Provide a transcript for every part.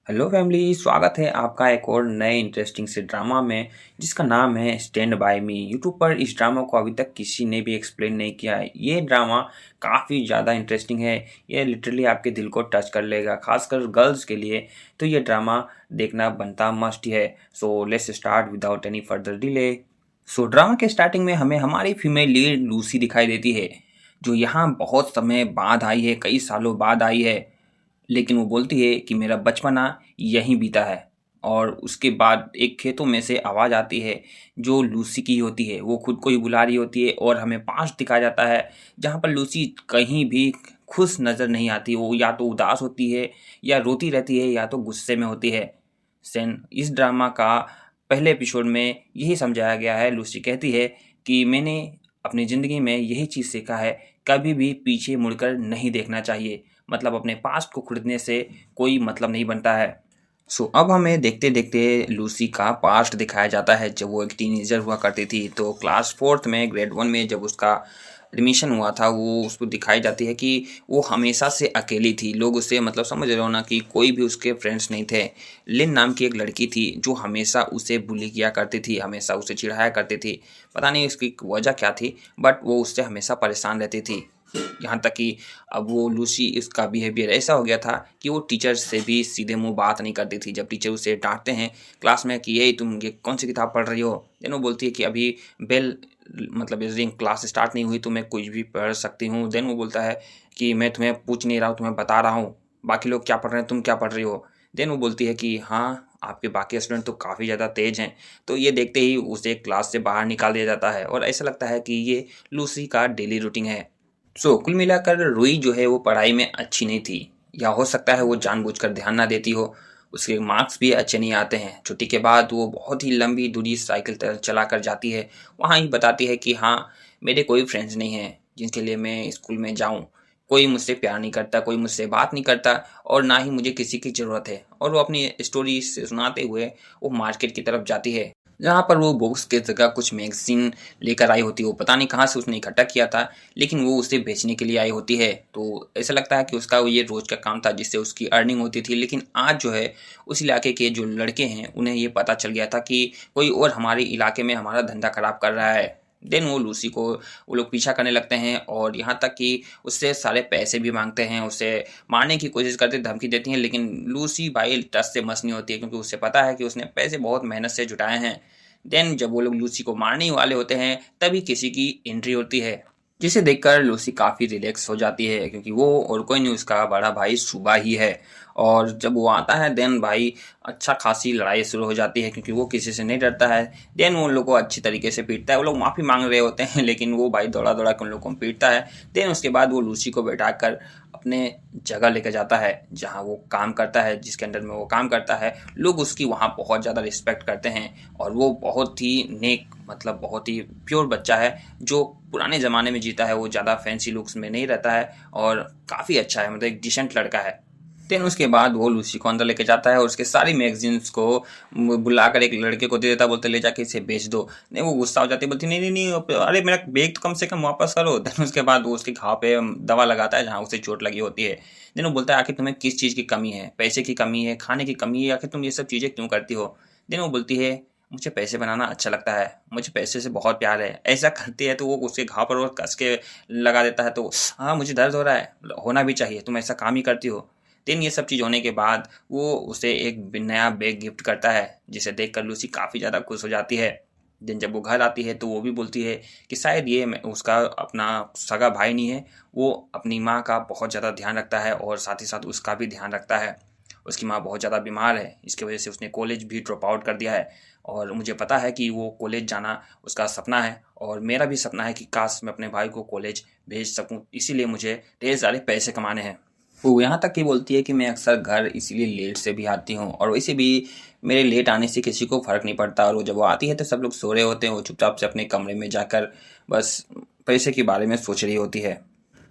Hello family, स्वागत है आपका एक और नए इंटरेस्टिंग से ड्रामा में जिसका नाम है स्टैंड बाय मी। यूट्यूब पर इस ड्रामा को अभी तक किसी ने भी एक्सप्लेन नहीं किया है। ये ड्रामा काफ़ी ज़्यादा इंटरेस्टिंग है। ये लिटरली आपके दिल को टच कर लेगा, खासकर गर्ल्स के लिए तो ये ड्रामा देखना बनता मस्ट है। So let's start without any further delay. So drama के स्टार्टिंग में हमें हमारी फीमेल लीड लूसी दिखाई देती है, जो यहाँ बहुत समय बाद आई है, कई सालों बाद आई है। लेकिन वो बोलती है कि मेरा बचपना यहीं बीता है। और उसके बाद एक खेतों में से आवाज़ आती है जो लूसी की होती है। वो खुद को ही बुला रही होती है और हमें पास्ट दिखाया जाता है, जहाँ पर लूसी कहीं भी खुश नज़र नहीं आती। वो या तो उदास होती है, या रोती रहती है, या तो गुस्से में होती है। सेन इस ड्रामा का पहले एपिसोड में यही समझाया गया है। लूसी कहती है कि मैंने अपनी ज़िंदगी में यही चीज़ सीखा है, कभी भी पीछे मुड़कर नहीं देखना चाहिए। मतलब अपने पास्ट को खुदने से कोई मतलब नहीं बनता है। सो अब हमें देखते देखते लूसी का पास्ट दिखाया जाता है। जब वो एक टीनेजर हुआ करती थी तो क्लास फोर्थ में ग्रेड वन में जब उसका एडमिशन हुआ था, वो उसको दिखाई जाती है कि वो हमेशा से अकेली थी। लोग उसे मतलब समझ रहे हो ना कि कोई भी उसके फ्रेंड्स नहीं थे। लिन नाम की एक लड़की थी जो हमेशा उसे बुली किया करती थी, हमेशा उसे चिढ़ाया करती थी। पता नहीं उसकी वजह क्या थी, बट वो उससे हमेशा परेशान रहती थी। यहाँ तक कि अब वो लूसी, इसका बिहेवियर ऐसा हो गया था कि वो टीचर से भी सीधे मुंह बात नहीं करती थी। जब टीचर उसे डांटते हैं क्लास में कि ये तुम ये कौन सी किताब पढ़ रही हो, देन वो बोलती है कि अभी बेल मतलब इस दिन क्लास स्टार्ट नहीं हुई तो मैं कुछ भी पढ़ सकती हूँ। देन वो बोलता है कि मैं तुम्हें पूछ नहीं रहा हूँ, तुम्हें बता रहा हूँ बाकी लोग क्या पढ़ रहे हैं, तुम क्या पढ़ रही हो। देन वो बोलती है कि हाँ, आपके बाकी स्टूडेंट तो काफ़ी ज़्यादा तेज़ हैं। तो ये देखते ही उसे क्लास से बाहर निकाल दिया जाता है और ऐसा लगता है कि ये लूसी का डेली रूटीन है। कुल मिलाकर रुई जो है वो पढ़ाई में अच्छी नहीं थी, या हो सकता है वो जानबूझकर ध्यान ना देती हो। उसके मार्क्स भी अच्छे नहीं आते हैं। छुट्टी के बाद वो बहुत ही लंबी दूरी साइकिल चला कर जाती है। वहाँ ही बताती है कि हाँ, मेरे कोई फ्रेंड्स नहीं हैं जिनके लिए मैं स्कूल में जाऊँ। कोई मुझसे प्यार नहीं करता, कोई मुझसे बात नहीं करता, और ना ही मुझे किसी की ज़रूरत है। और वो अपनी स्टोरी सुनाते हुए वो मार्केट की तरफ जाती है, जहाँ पर वो बुक्स की जगह कुछ मैगजीन लेकर आई होती है। वो पता नहीं कहाँ से उसने इकट्ठा किया था, लेकिन वो उसे बेचने के लिए आई होती है। तो ऐसा लगता है कि उसका ये रोज का काम था जिससे उसकी अर्निंग होती थी। लेकिन आज जो है उस इलाके के जो लड़के हैं उन्हें ये पता चल गया था कि कोई और हमारे इलाके में हमारा धंधा खराब कर रहा है। देन वो लूसी को वो लोग पीछा करने लगते हैं, और यहाँ तक कि उससे सारे पैसे भी मांगते हैं, उसे मारने की कोशिश करते, धमकी देती हैं। लेकिन लूसी भाई टस से मस नहीं होती है, क्योंकि उसे पता है कि उसने पैसे बहुत मेहनत से जुटाए हैं। देन जब वो लोग लूसी को मारने ही वाले होते हैं, तभी किसी की एंट्री होती है, जिसे देखकर लूसी काफ़ी रिलैक्स हो जाती है, क्योंकि वो और कोई नहीं, उसका बड़ा भाई सुबह ही है। और जब वो आता है देन भाई अच्छा खासी लड़ाई शुरू हो जाती है, क्योंकि वो किसी से नहीं डरता है। देन वो उन लोग को अच्छी तरीके से पीटता है। वो लोग माफ़ी मांग रहे होते हैं, लेकिन वो भाई दौड़ा दौड़ा के उन लोग को पीटता है। देन उसके बाद वो लूसी को बैठा कर अपने जगह लेकर जाता है जहाँ वो काम करता है, जिसके अंडर में वो काम करता है। लोग उसकी वहाँ बहुत ज़्यादा रिस्पेक्ट करते हैं, और वो बहुत ही नेक मतलब बहुत ही प्योर बच्चा है जो पुराने ज़माने में जीता है। वो ज़्यादा फैंसी लुक्स में नहीं रहता है और काफ़ी अच्छा है, मतलब एक डिसेंट लड़का है। देन उसके बाद वो लूसी को अंदर लेके जाता है और उसके सारी मैगजीन्स को बुलाकर एक लड़के को दे देता, बोलते ले जाके इसे बेच दो। नहीं, वो गुस्सा हो जाती है, बोलती नहीं नहीं नहीं, अरे मेरा बैग तो कम से कम वापस करो। देन उसके बाद वो उसके घाव पे दवा लगाता है जहाँ उसे चोट लगी होती है। देन वो बोलता है आखिर तुम्हें किस चीज़ की कमी है, पैसे की कमी है, खाने की कमी है, आखिर तुम ये सब चीज़ें क्यों करती हो। देन वो बोलती है मुझे पैसे बनाना अच्छा लगता है, मुझे पैसे से बहुत प्यार है। ऐसा करती है तो वो उसके घाव पर और कस के लगा देता है। तो हाँ, मुझे दर्द हो रहा है, होना भी चाहिए, तुम ऐसा काम ही करती हो। देन ये सब चीज़ होने के बाद वो उसे एक नया बैग गिफ्ट करता है, जिसे देखकर लूसी काफ़ी ज़्यादा खुश हो जाती है। देन जब वो घर आती है तो वो भी बोलती है कि शायद ये उसका अपना सगा भाई नहीं है, वो अपनी माँ का बहुत ज़्यादा ध्यान रखता है और साथ ही साथ उसका भी ध्यान रखता है। उसकी माँ बहुत ज़्यादा बीमार है, इसकी वजह से उसने कॉलेज भी ड्रॉप आउट कर दिया है। और मुझे पता है कि वो कॉलेज जाना उसका सपना है, और मेरा भी सपना है कि काश मैं अपने भाई को कॉलेज भेज सकूं, इसीलिए मुझे ढेर सारे पैसे कमाने हैं। वो यहाँ तक कि बोलती है कि मैं अक्सर घर इसीलिए लेट से भी आती हूँ, और वैसे भी मेरे लेट आने से किसी को फ़र्क नहीं पड़ता। और वो जब वो आती है तो सब लोग सो रहे होते हैं, वो चुपचाप से अपने कमरे में जाकर बस पैसे के बारे में सोच रही होती है।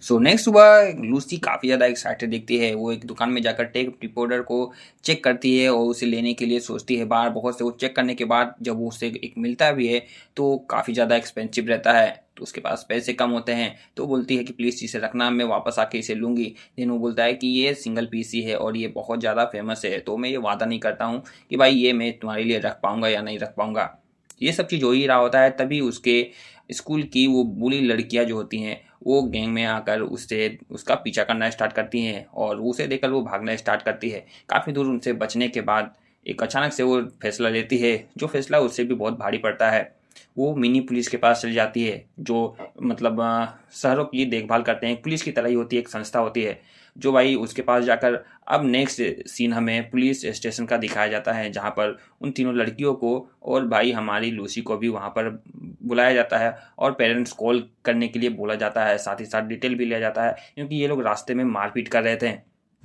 सो नेक्स्ट सुबह लूसी काफ़ी ज़्यादा एक्साइटेड दिखती है। वो एक दुकान में जाकर टेप रिकॉर्डर को चेक करती है और उसे लेने के लिए सोचती है बाहर बहुत से। वो चेक करने के बाद जब वो उसे एक मिलता भी है तो काफ़ी ज़्यादा एक्सपेंसिव रहता है, तो उसके पास पैसे कम होते हैं। तो बोलती है कि प्लीज़ इसे रखना, मैं वापस आके इसे लूँगी। देन वो बोलता है कि ये सिंगल पीस ही है और ये बहुत ज़्यादा फेमस है, तो मैं ये वादा नहीं करता हूँ कि भाई ये मैं तुम्हारे लिए रख पाऊँगा या नहीं रख पाऊँगा। ये सब चीज़ हो ही रहा होता है, तभी उसके स्कूल की वो बुली लड़कियां जो होती हैं वो गैंग में आकर उससे उसका पीछा करना स्टार्ट करती हैं और उसे देखकर वो भागना स्टार्ट करती है। काफ़ी दूर उनसे बचने के बाद एक अचानक से वो फैसला लेती है, जो फैसला उससे भी बहुत भारी पड़ता है। वो मिनी पुलिस के पास चली जाती है, जो मतलब शहरों की देखभाल करते हैं, पुलिस की तरह ही होती है, एक संस्था होती है। जो भाई उसके पास जाकर अब नेक्स्ट सीन हमें पुलिस स्टेशन का दिखाया जाता है, जहाँ पर उन तीनों लड़कियों को और भाई हमारी लूसी को भी वहाँ पर बुलाया जाता है और पेरेंट्स कॉल करने के लिए बोला जाता है। साथ ही साथ डिटेल भी लिया जाता है क्योंकि ये लोग रास्ते में मारपीट कर रहे थे।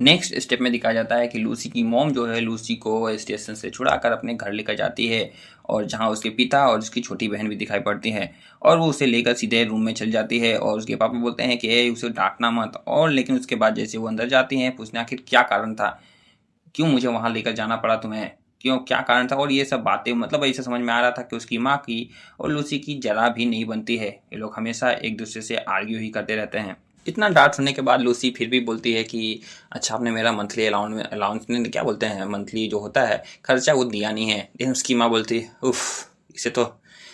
नेक्स्ट स्टेप में दिखाया जाता है कि लूसी की मॉम जो है लूसी को स्टेशन से छुड़ाकर अपने घर लेकर जाती है, और जहाँ उसके पिता और उसकी छोटी बहन भी दिखाई पड़ती है और वो उसे लेकर सीधे रूम में चल जाती है। और उसके पापा बोलते हैं कि ए उसे डांटना मत, और लेकिन उसके बाद जैसे वो अंदर जाती हैं पूछने आखिर क्या कारण था, क्यों मुझे वहाँ लेकर जाना पड़ा तुम्हें, क्यों क्या कारण था। और ये सब बातें मतलब ऐसे समझ में आ रहा था कि उसकी माँ की और लूसी की जरा भी नहीं बनती है। ये लोग हमेशा एक दूसरे से आर्ग्यू ही करते रहते हैं। इतना डांट सुनने के बाद लूसी फिर भी बोलती है कि अच्छा आपने मेरा मंथली अलाउंस ने क्या बोलते हैं मंथली जो होता है खर्चा वो दिया नहीं है। लेकिन उसकी माँ बोलती है उफ इसे तो।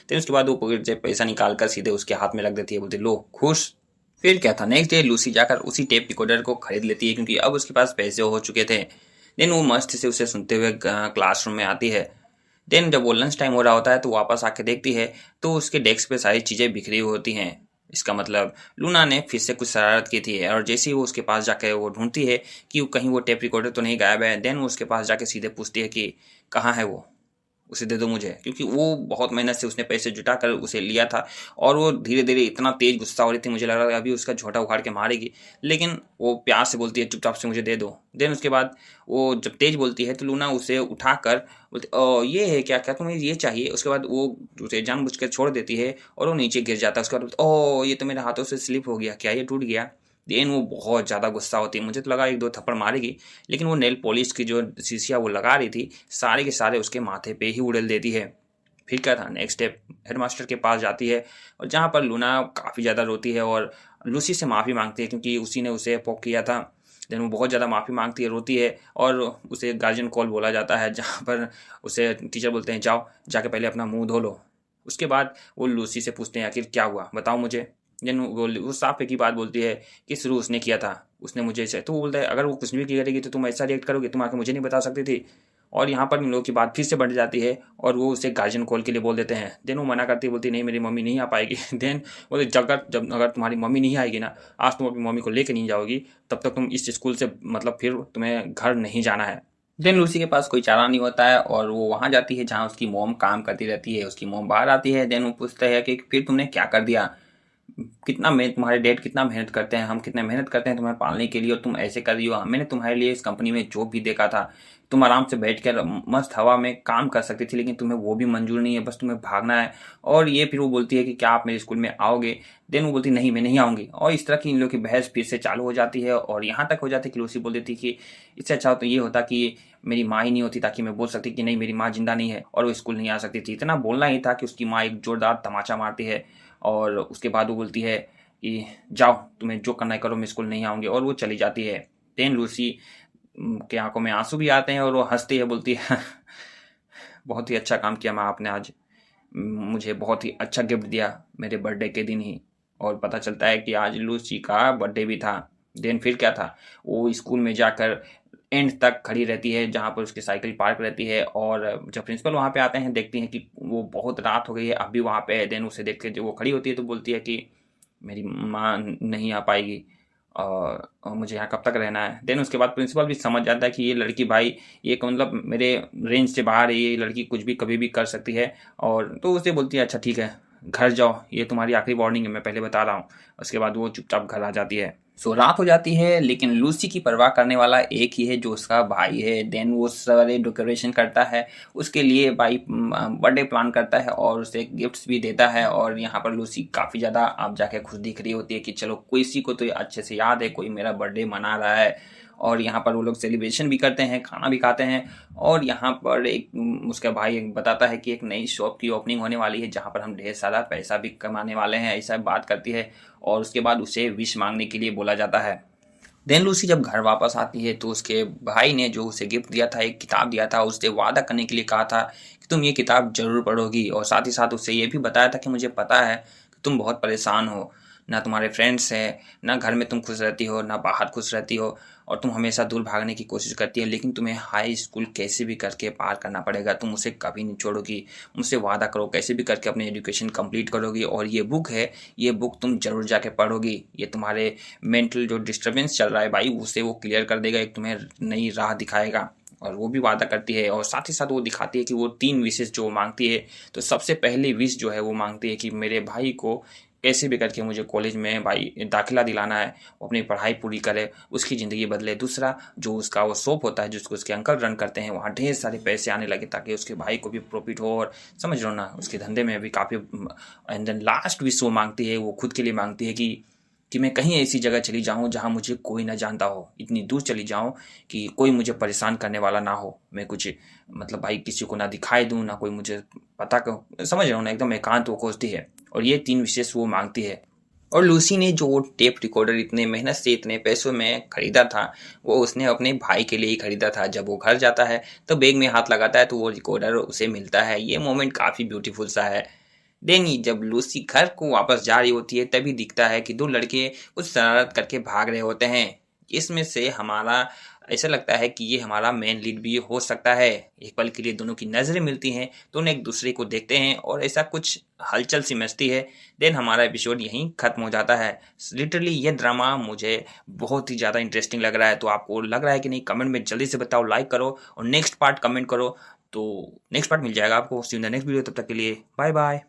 फिर उसके बाद वो पॉकेट से पैसा निकाल कर सीधे उसके हाथ में रख देती है, बोलती लो खुश। फिर क्या था, नेक्स्ट डे लूसी जाकर उसी टेप रिकॉर्डर को खरीद लेती है क्योंकि अब उसके पास पैसे हो चुके थे। देन वो मस्त से उसे सुनते हुए क्लासरूम में आती है। देन जब वो लंच टाइम हो रहा होता है तो वापस आके देखती है तो उसके डेस्क पे सारी चीज़ें बिखरी हुई होती हैं। इसका मतलब लूना ने फिर से कुछ शरारत की थी, और जैसे ही वो उसके पास जाके वो ढूंढती है कि कहीं वो टेप रिकॉर्डर तो नहीं गायब है, देन वो उसके पास जाके सीधे पूछती है कि कहाँ है वो, उसे दे दो मुझे, क्योंकि वो बहुत मेहनत से उसने पैसे जुटा कर उसे लिया था। और वो धीरे धीरे इतना तेज गुस्सा हो रही थी, मुझे लग रहा था अभी उसका झोटा उखाड़ के मारेगी। लेकिन वो प्यार से बोलती है चुपचाप से मुझे दे दो। देन उसके बाद वो जब तेज बोलती है तो लूना उसे उठाकर बोलती ओ ये है क्या, क्या तुम्हें ये चाहिए। उसके बाद वो उसे जानबूझ कर छोड़ देती है और वो नीचे गिर जाता है। उसके बाद ओ ये तो मेरे हाथों से स्लिप हो गया, क्या ये टूट गया। देन वो बहुत ज़्यादा गुस्सा होती है, मुझे तो लगा एक दो थप्पड़ मारेगी, लेकिन वो नेल पॉलिश की जो शीशियाँ वो लगा रही थी सारे के सारे उसके माथे पे ही उड़ेल देती है। फिर क्या था, नेक्स्ट स्टेप हेडमास्टर के पास जाती है और जहाँ पर लूना काफ़ी ज़्यादा रोती है और लूसी से माफ़ी मांगती है क्योंकि उसी ने उसे पोक किया था। देन वो बहुत ज़्यादा माफ़ी मांगती है, रोती है और उसे गार्जियन कॉल बोला जाता है, जहाँ पर उसे टीचर बोलते हैं जाओ जाके पहले अपना मुंह धो लो। उसके बाद वो लूसी से पूछते हैं आखिर क्या हुआ बताओ मुझे। देन वो साफ एक ही बात बोलती है कि शुरू उसने किया था, उसने मुझे ऐसे। तो वो बोलता है अगर वो कुछ भी करेगी तो तुम ऐसा रिएक्ट करोगे, तुम आके मुझे नहीं बता सकती थी। और यहाँ पर इन लोगों की बात फिर से बढ़ जाती है और वो उसे गार्जियन कॉल के लिए बोल देते हैं। देन वो मना करती है, बोलती नहीं मेरी मम्मी नहीं आ पाएगी। देन बोलते जब अगर तुम्हारी मम्मी नहीं आएगी ना, आज तुम अपनी मम्मी को लेकर नहीं जाओगी, तब तक तुम इस स्कूल से मतलब फिर तुम्हें घर नहीं जाना है। देन लूसी के पास कोई चारा नहीं होता है और वो वहाँ जाती है जहाँ उसकी मॉम काम करती रहती है। उसकी मॉम बाहर आती है। देन वो पूछता है कि फिर तुमने क्या कर दिया, कितना मैं तुम्हारे डैड कितना मेहनत करते हैं, हम कितना मेहनत करते हैं तुम्हें पालने के लिए, और तुम ऐसे कर रही हो। मैंने तुम्हारे लिए इस कंपनी में जॉब भी देखा था, तुम आराम से बैठ कर मस्त हवा में काम कर सकती थी, लेकिन तुम्हें वो भी मंजूर नहीं है, बस तुम्हें भागना है। और ये फिर वो बोलती है कि क्या आप मेरे स्कूल में आओगे। देन वो बोलती नहीं मैं नहीं आऊँगी। और इस तरह की इन लोगों की बहस फिर से चालू हो जाती है और यहाँ तक हो जाती है कि लूसी बोल देती कि इससे अच्छा तो ये होता कि मेरी माँ ही नहीं होती, ताकि मैं बोल सकती कि नहीं मेरी माँ जिंदा नहीं है, और वो स्कूल नहीं आ सकती थी। इतना बोलना ही था कि उसकी माँ एक जोरदार तमाचा मारती है और उसके बाद वो बोलती है कि जाओ तुम्हें जो करना है करो, मैं स्कूल नहीं आऊँगी, और वो चली जाती है। देन लूसी के आंखों में आंसू भी आते हैं और वो हंसती है, बोलती है बहुत ही अच्छा काम किया माँ आपने आज, मुझे बहुत ही अच्छा गिफ्ट दिया मेरे बर्थडे के दिन ही। और पता चलता है कि आज लूसी का बर्थडे भी था। देन फिर क्या था, वो स्कूल में जाकर एंड तक खड़ी रहती है जहाँ पर उसकी साइकिल पार्क रहती है, और जब प्रिंसिपल वहाँ पे आते हैं देखती हैं कि वो बहुत रात हो गई है अब भी वहाँ पे है। देन उसे देख के जब वो खड़ी होती है तो बोलती है कि मेरी माँ नहीं आ पाएगी और मुझे यहाँ कब तक रहना है। देन उसके बाद प्रिंसिपल भी समझ जाता है कि ये लड़की भाई ये मतलब मेरे रेंज से बाहर है, ये लड़की कुछ भी कभी भी कर सकती है। और तो उसे बोलती है अच्छा ठीक है घर जाओ, ये तुम्हारी आखिरी वार्निंग है, मैं पहले बता रहा हूँ। उसके बाद वो चुपचाप घर आ जाती है। सो रात हो जाती है, लेकिन लूसी की परवाह करने वाला एक ही है, जो उसका भाई है। देन वो सारे डेकोरेशन करता है, उसके लिए भाई बर्थडे प्लान करता है और उसे गिफ्ट्स भी देता है। और यहाँ पर लूसी काफ़ी ज़्यादा आप जाके खुश दिख रही होती है कि चलो किसी को तो ये अच्छे से याद है, कोई मेरा बर्थडे मना रहा है। और यहाँ पर वो लोग सेलिब्रेशन भी करते हैं, खाना भी खाते हैं। और यहाँ पर एक उसका भाई एक बताता है कि एक नई शॉप की ओपनिंग होने वाली है, जहाँ पर हम ढेर सारा पैसा भी कमाने वाले हैं, ऐसा बात करती है। और उसके बाद उसे विश मांगने के लिए बोला जाता है। देन लूसी जब घर वापस आती है तो उसके भाई ने जो उसे गिफ्ट दिया था, एक किताब दिया था, उससे वादा करने के लिए कहा था कि तुम ये किताब जरूर पढ़ोगी। और साथ ही साथ उससे ये भी बताया था कि मुझे पता है कि तुम बहुत परेशान हो, ना तुम्हारे फ्रेंड्स हैं, ना घर में तुम खुश रहती हो, ना बाहर खुश रहती हो, और तुम हमेशा दूर भागने की कोशिश करती है। लेकिन तुम्हें हाई स्कूल कैसे भी करके पार करना पड़ेगा, तुम उसे कभी नहीं छोड़ोगी। मुझसे वादा करो, कैसे भी करके अपनी एजुकेशन कंप्लीट करोगी। और ये बुक है, ये बुक तुम जरूर जाके पढ़ोगी। ये तुम्हारे मेंटल जो डिस्टर्बेंस चल रहा है भाई, उसे वो क्लियर कर देगा, एक तुम्हें नई राह दिखाएगा। और वो भी वादा करती है, और साथ ही साथ वो दिखाती है कि वो 3 विशेष जो मांगती है। तो सबसे पहली विश जो है वो मांगती है कि मेरे भाई को कैसे भी करके मुझे कॉलेज में भाई दाखिला दिलाना है, वो अपनी पढ़ाई पूरी करे, उसकी ज़िंदगी बदले। दूसरा, जो उसका वो शॉप होता है जिसको उसके अंकल रन करते हैं, वहाँ ढेर सारे पैसे आने लगे ताकि उसके भाई को भी प्रॉफिट हो, और समझ लो ना, उसके धंधे में भी काफ़ी। एंड देन लास्ट विश वो मांगती है, वो खुद के लिए मांगती है कि मैं कहीं ऐसी जगह चली जाऊं जहां मुझे कोई ना जानता हो, इतनी दूर चली जाऊं कि कोई मुझे परेशान करने वाला ना हो। मैं कुछ मतलब भाई किसी को ना दिखाई दूं, ना कोई मुझे पता कर, समझ रहा हूँ ना, एकदम एकांत वो खोजती है। और ये 3 विशेष वो मांगती है। और लूसी ने जो टेप रिकॉर्डर इतने मेहनत से इतने पैसों में खरीदा था, वो उसने अपने भाई के लिए ही खरीदा था। जब वो घर जाता है तो बैग में हाथ लगाता है तो वो रिकॉर्डर उसे मिलता है। ये मोमेंट काफ़ी ब्यूटीफुल सा है। डेनी जब लूसी घर को वापस जा रही होती है, तभी दिखता है कि 2 लड़के कुछ शरारत करके भाग रहे होते हैं। इसमें से हमारा ऐसा लगता है कि ये हमारा मेन लीड भी हो सकता है। एक पल के लिए दोनों की नज़रें मिलती हैं, दोनों एक दूसरे को देखते हैं और ऐसा कुछ हलचल सी मचती है। देन हमारा एपिसोड यहीं खत्म हो जाता है। लिटरली ये ड्रामा मुझे बहुत ही ज़्यादा इंटरेस्टिंग लग रहा है। तो आपको लग रहा है कि नहीं, कमेंट में जल्दी से बताओ, लाइक करो और नेक्स्ट पार्ट कमेंट करो। तो नेक्स्ट पार्ट मिल जाएगा आपको। See you in the next video. तब तक के लिए बाय बाय।